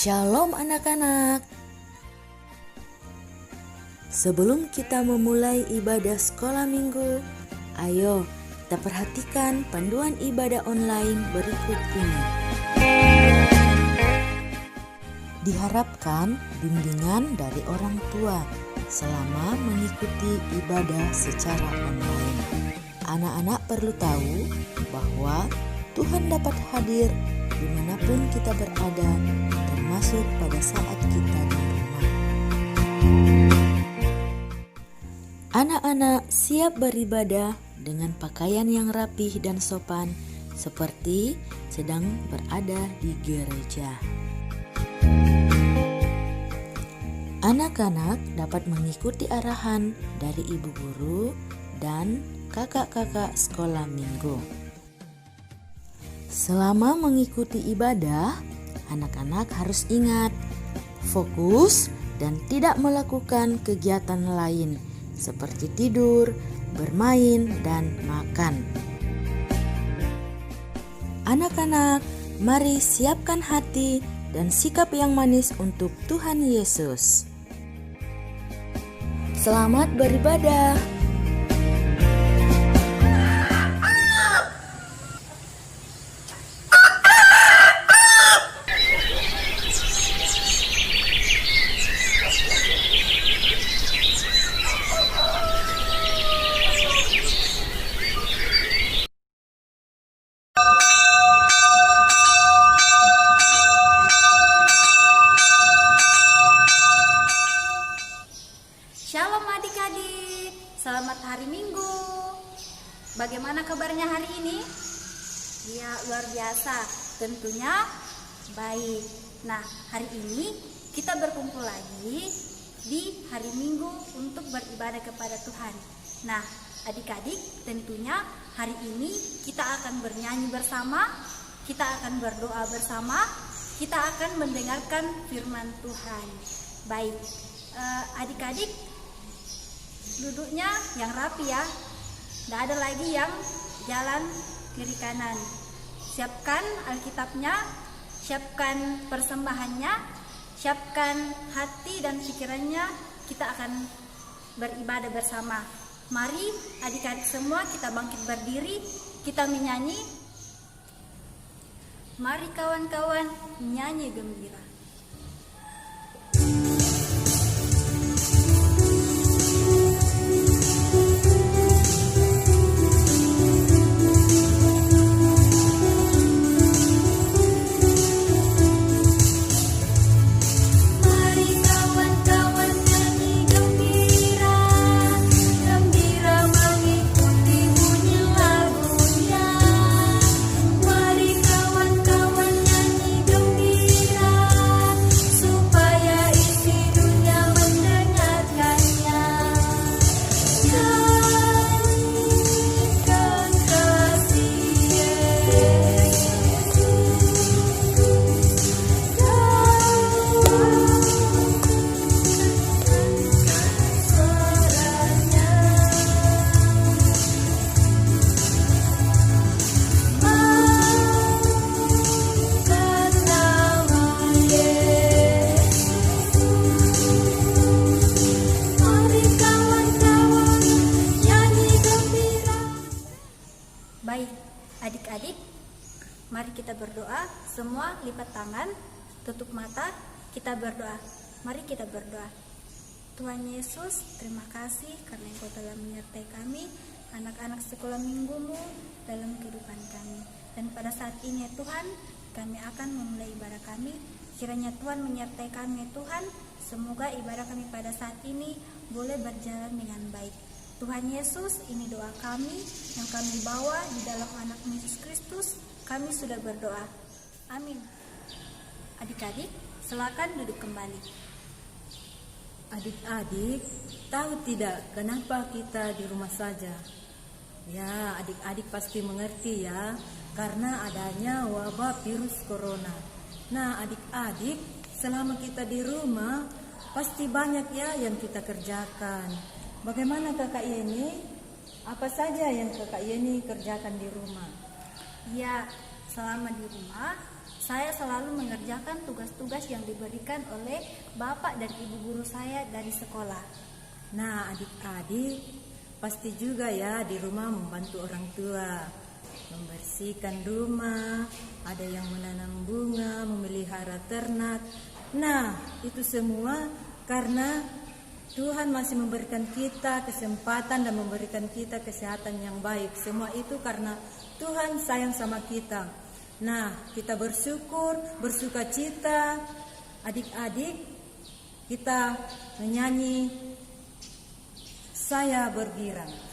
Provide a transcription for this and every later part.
Shalom anak-anak. Sebelum kita memulai ibadah sekolah minggu, ayo kita perhatikan panduan ibadah online berikut ini. Diharapkan bimbingan dari orang tua selama mengikuti ibadah secara online. Anak-anak perlu tahu bahwa Tuhan dapat hadir dimanapun kita berada, termasuk pada saat kita di rumah. Anak-anak siap beribadah dengan pakaian yang rapih dan sopan, seperti sedang berada di gereja. Anak-anak dapat mengikuti arahan dari ibu guru dan kakak-kakak sekolah minggu. Selama mengikuti ibadah, anak-anak harus ingat, fokus dan tidak melakukan kegiatan lain seperti tidur, bermain, dan makan. Anak-anak, mari siapkan hati dan sikap yang manis untuk Tuhan Yesus. Selamat beribadah. Shalom adik-adik, selamat hari Minggu. Bagaimana kabarnya hari ini? Ya, luar biasa, tentunya baik. Nah, hari ini kita berkumpul lagi di hari Minggu untuk beribadah kepada Tuhan. Nah, adik-adik, tentunya hari ini kita akan bernyanyi bersama, kita akan berdoa bersama, kita akan mendengarkan firman Tuhan. Baik, adik-adik, duduknya yang rapi ya, tidak ada lagi yang jalan kiri kanan. Siapkan Alkitabnya, siapkan persembahannya, siapkan hati dan pikirannya. Kita akan beribadah bersama. Mari adik-adik semua kita bangkit berdiri, kita menyanyi. Mari kawan-kawan menyanyi gembira. Baik, adik-adik, mari kita berdoa. Semua lipat tangan, tutup mata, kita berdoa. Mari kita berdoa. Tuhan Yesus, terima kasih karena Engkau telah menyertai kami, anak-anak sekolah minggumu dalam kehidupan kami. Dan pada saat ini ya Tuhan, kami akan memulai ibadah kami. Kiranya Tuhan menyertai kami ya Tuhan. Semoga ibadah kami pada saat ini boleh berjalan dengan baik. Tuhan Yesus, ini doa kami yang kami bawa di dalam anak-Mu Yesus Kristus. Kami sudah berdoa. Amin. Adik-adik, silakan duduk kembali. Adik-adik, tahu tidak kenapa kita di rumah saja? Ya, adik-adik pasti mengerti ya, karena adanya wabah virus corona. Nah, adik-adik, selama kita di rumah, pasti banyak ya yang kita kerjakan. Bagaimana Kakak Yeni? Apa saja yang Kakak Yeni kerjakan di rumah? Ya, selama di rumah Saya selalu mengerjakan tugas-tugas yang diberikan oleh bapak dan ibu guru saya dari sekolah. Nah, adik-adik pasti juga ya di rumah membantu orang tua, membersihkan rumah, ada yang menanam bunga, memelihara ternak. Nah, itu semua karena Tuhan masih memberikan kita kesempatan dan memberikan kita kesehatan yang baik. Semua itu karena Tuhan sayang sama kita. Nah, kita bersyukur, bersuka cita. Adik-adik, kita menyanyi Saya Bergirang.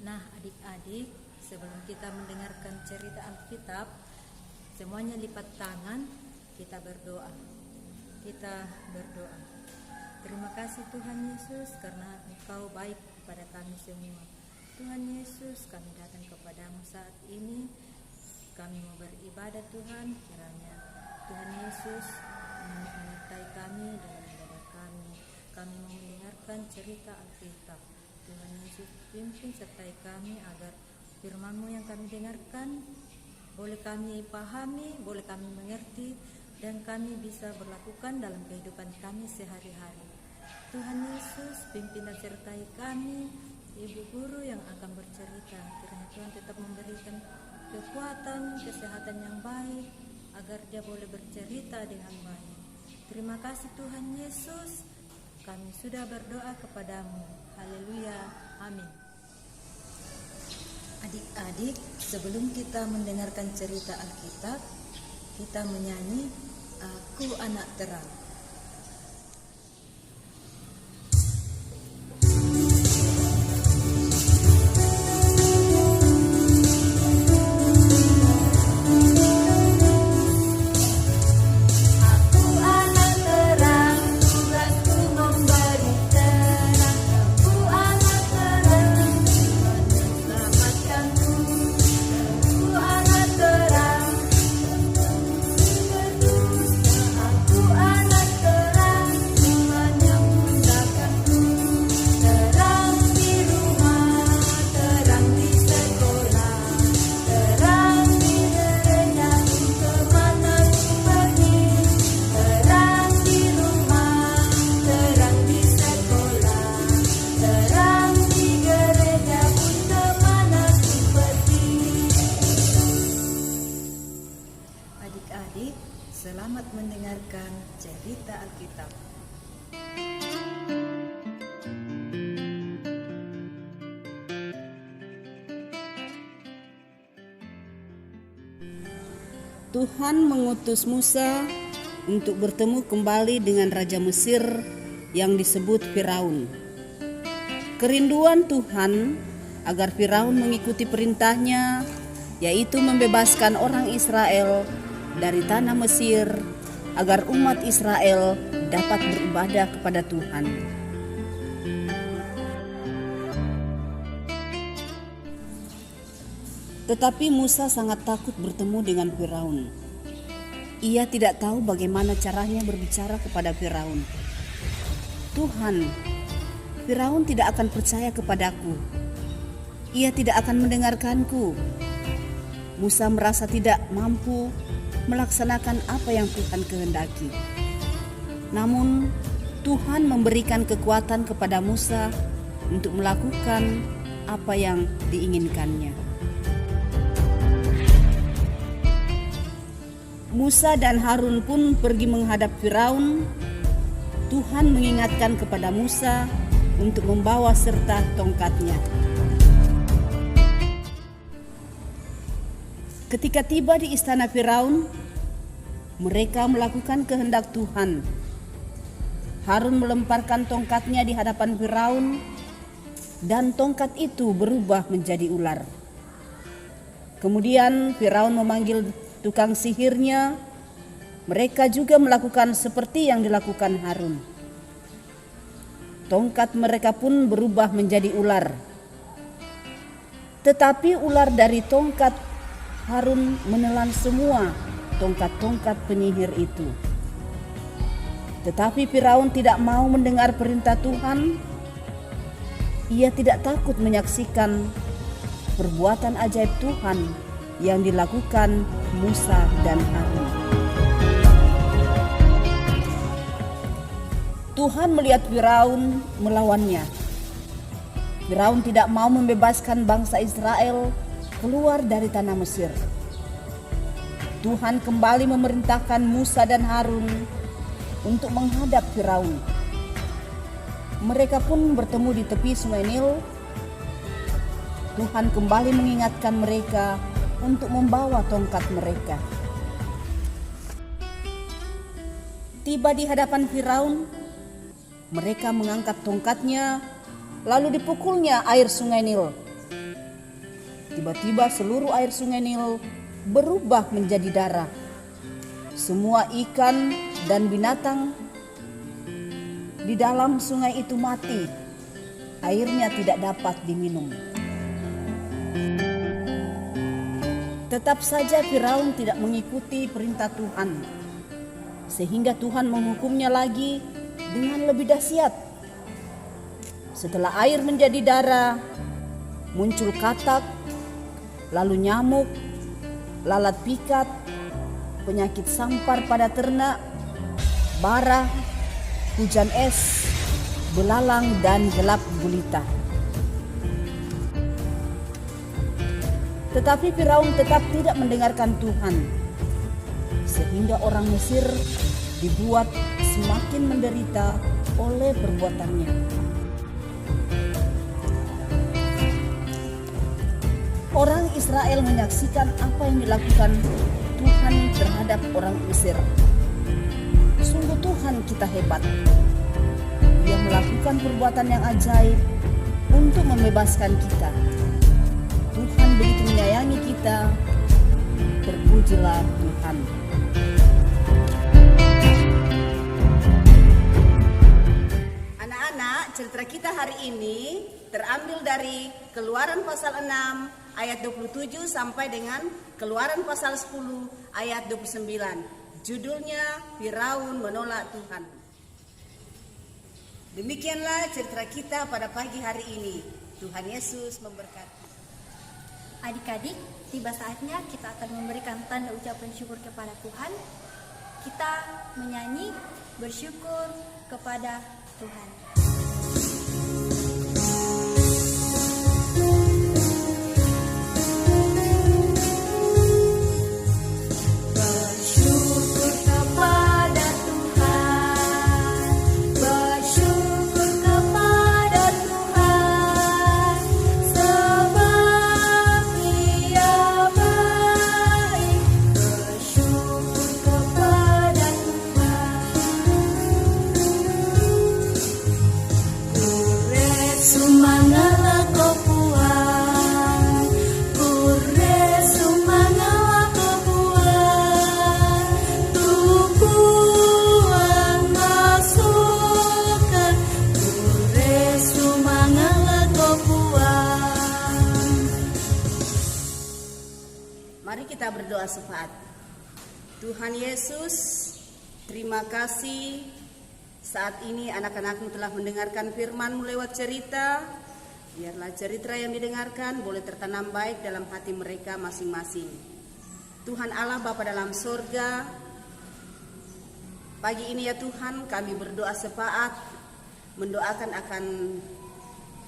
Nah, adik-adik, sebelum kita mendengarkan cerita Alkitab, semuanya lipat tangan, kita berdoa. Kita berdoa. Terima kasih Tuhan Yesus karena Engkau baik kepada kami semua. Tuhan Yesus, kami datang kepadamu saat ini. Kami mau beribadah Tuhan, kiranya Tuhan Yesus menyertai kami dalam ibadah kami. Kami mau mendengarkan cerita Alkitab. Tuhan Yesus pimpin sertai kami agar firman-Mu yang kami dengarkan boleh kami pahami, boleh kami mengerti, dan kami bisa berlakukan dalam kehidupan kami sehari-hari. Tuhan Yesus pimpin dan sertai kami, ibu guru yang akan bercerita. Kiranya Tuhan tetap memberikan kekuatan, kesehatan yang baik agar dia boleh bercerita dengan baik. Terima kasih Tuhan Yesus, kami sudah berdoa kepadamu. Haleluya, amin. Adik-adik, sebelum kita mendengarkan cerita Alkitab, kita menyanyi Aku Anak Terang. Adik-adik, selamat mendengarkan cerita Alkitab. Tuhan mengutus Musa untuk bertemu kembali dengan Raja Mesir yang disebut Firaun. Kerinduan Tuhan agar Firaun mengikuti perintahnya, yaitu membebaskan orang Israel dari tanah Mesir agar umat Israel dapat beribadah kepada Tuhan. Tetapi Musa sangat takut bertemu dengan Firaun. Ia tidak tahu bagaimana caranya berbicara kepada Firaun. Tuhan, Firaun tidak akan percaya kepadaku. Ia tidak akan mendengarkanku. Musa merasa tidak mampu melaksanakan apa yang Tuhan kehendaki. Namun, Tuhan memberikan kekuatan kepada Musa untuk melakukan apa yang diinginkannya. Musa dan Harun pun pergi menghadap Firaun. Tuhan mengingatkan kepada Musa untuk membawa serta tongkatnya. Ketika tiba di istana Firaun, mereka melakukan kehendak Tuhan. Harun melemparkan tongkatnya di hadapan Firaun, dan tongkat itu berubah menjadi ular. Kemudian Firaun memanggil tukang sihirnya. Mereka juga melakukan seperti yang dilakukan Harun. Tongkat mereka pun berubah menjadi ular. Tetapi ular dari tongkat Harun menelan semua tongkat-tongkat penyihir itu. Tetapi Firaun tidak mau mendengar perintah Tuhan. Ia tidak takut menyaksikan perbuatan ajaib Tuhan yang dilakukan Musa dan Harun. Tuhan melihat Firaun melawannya. Firaun tidak mau membebaskan bangsa Israel keluar dari tanah Mesir. Tuhan kembali memerintahkan Musa dan Harun untuk menghadap Firaun. Mereka pun bertemu di tepi Sungai Nil. Tuhan kembali mengingatkan mereka untuk membawa tongkat mereka. Tiba di hadapan Firaun, mereka mengangkat tongkatnya, lalu dipukulnya air Sungai Nil. Tiba-tiba seluruh air Sungai Nil berubah menjadi darah. Semua ikan dan binatang di dalam sungai itu mati. Airnya tidak dapat diminum. Tetap saja Firaun tidak mengikuti perintah Tuhan, sehingga Tuhan menghukumnya lagi dengan lebih dahsyat. Setelah air menjadi darah, muncul katak, lalu nyamuk, lalat pikat, penyakit sampar pada ternak, bara, hujan es, belalang, dan gelap gulita. Tetapi Firaun tetap tidak mendengarkan Tuhan, sehingga orang Mesir dibuat semakin menderita oleh perbuatannya. Orang Israel menyaksikan apa yang dilakukan Tuhan terhadap orang Mesir. Sungguh Tuhan kita hebat. Dia melakukan perbuatan yang ajaib untuk membebaskan kita. Tuhan begitu menyayangi kita. Terpujilah Tuhan. Anak-anak, cerita kita hari ini terambil dari Keluaran pasal 6 ayat 27 sampai dengan Keluaran pasal 10 ayat 29. Judulnya Firaun menolak Tuhan. Demikianlah cerita kita pada pagi hari ini. Tuhan Yesus memberkati. Adik-adik, tiba saatnya kita akan memberikan tanda ucapan syukur kepada Tuhan. Kita menyanyi bersyukur kepada Tuhan. Mari kita berdoa syafaat. Tuhan Yesus, terima kasih saat ini anak-anakmu telah mendengarkan firman-Mu lewat cerita. Biarlah cerita yang didengarkan boleh tertanam baik dalam hati mereka masing-masing. Tuhan Allah Bapa dalam surga, pagi ini ya Tuhan kami berdoa syafaat, mendoakan akan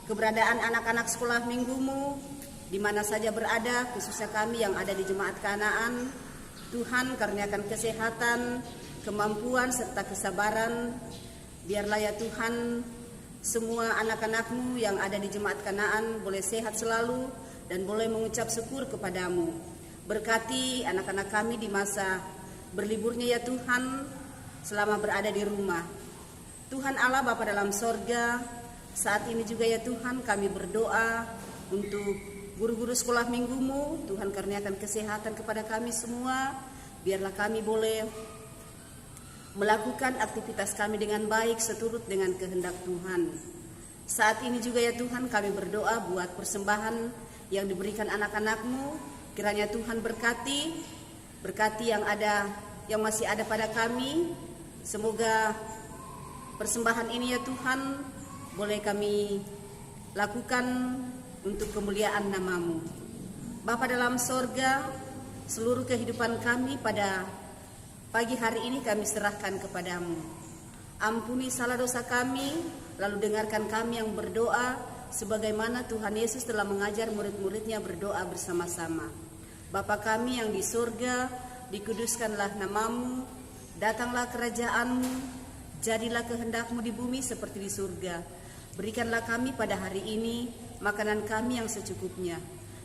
keberadaan anak-anak sekolah minggu-Mu di mana saja berada, khususnya kami yang ada di Jemaat Kanaan. Tuhan karuniakan kesehatan, kemampuan, serta kesabaran. Biarlah ya Tuhan, semua anak-anak-Mu yang ada di Jemaat Kanaan boleh sehat selalu dan boleh mengucap syukur kepadamu. Berkati anak-anak kami di masa berliburnya ya Tuhan, selama berada di rumah. Tuhan Allah Bapa dalam sorga, saat ini juga ya Tuhan kami berdoa untuk guru-guru sekolah minggu-Mu. Tuhan karuniakan kesehatan kepada kami semua. Biarlah kami boleh melakukan aktivitas kami dengan baik seturut dengan kehendak Tuhan. Saat ini juga ya Tuhan kami berdoa buat persembahan yang diberikan anak-anak-Mu. Kiranya Tuhan berkati yang masih ada pada kami. Semoga persembahan ini ya Tuhan boleh kami lakukan untuk kemuliaan nama-Mu. Bapa dalam sorga, seluruh kehidupan kami pada pagi hari ini kami serahkan kepadamu. Ampuni salah dosa kami, lalu dengarkan kami yang berdoa, sebagaimana Tuhan Yesus telah mengajar murid-muridnya berdoa bersama-sama. Bapa kami yang di surga, dikuduskanlah nama-Mu, datanglah kerajaan-Mu, jadilah kehendak-Mu di bumi seperti di surga. Berikanlah kami pada hari ini makanan kami yang secukupnya,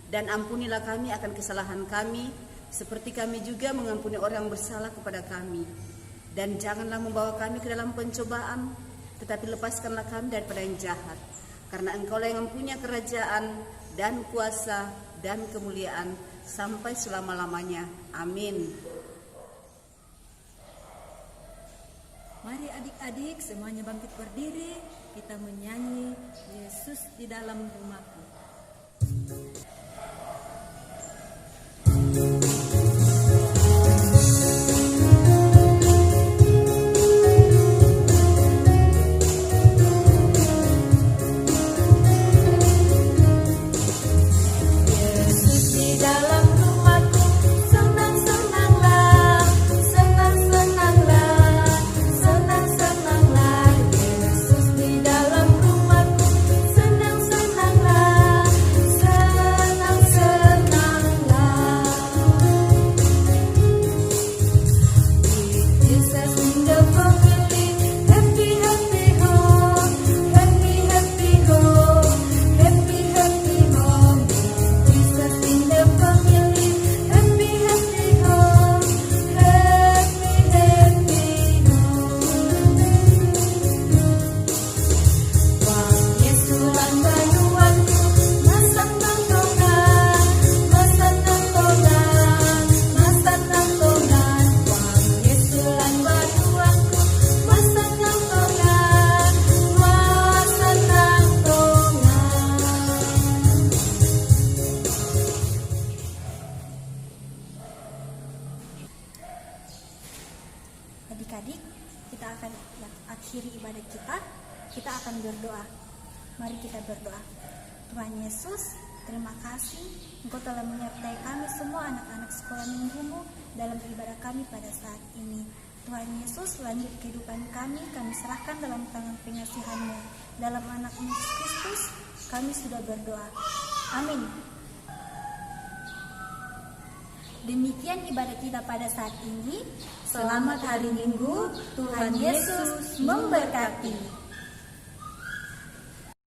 dan ampunilah kami akan kesalahan kami, seperti kami juga mengampuni orang yang bersalah kepada kami. Dan janganlah membawa kami ke dalam pencobaan, tetapi lepaskanlah kami daripada yang jahat. Karena Engkaulah yang mempunyai kerajaan dan kuasa dan kemuliaan sampai selama-lamanya. Amin. Mari adik-adik semuanya bangkit berdiri, kita menyanyi Yesus di dalam rumahku. Adik-adik, kita akan akhiri ibadah kita akan berdoa. Mari kita berdoa. Tuhan Yesus, terima kasih Engkau telah menyertai kami semua anak-anak sekolah minggu-Mu dalam ibadah kami pada saat ini. Tuhan Yesus, lanjut kehidupan kami serahkan dalam tangan pengasihan-Mu. Dalam anak Yesus Kristus, kami sudah berdoa. Amin. Demikian ibadah kita pada saat ini. Selamat hari Minggu, Tuhan Yesus memberkati.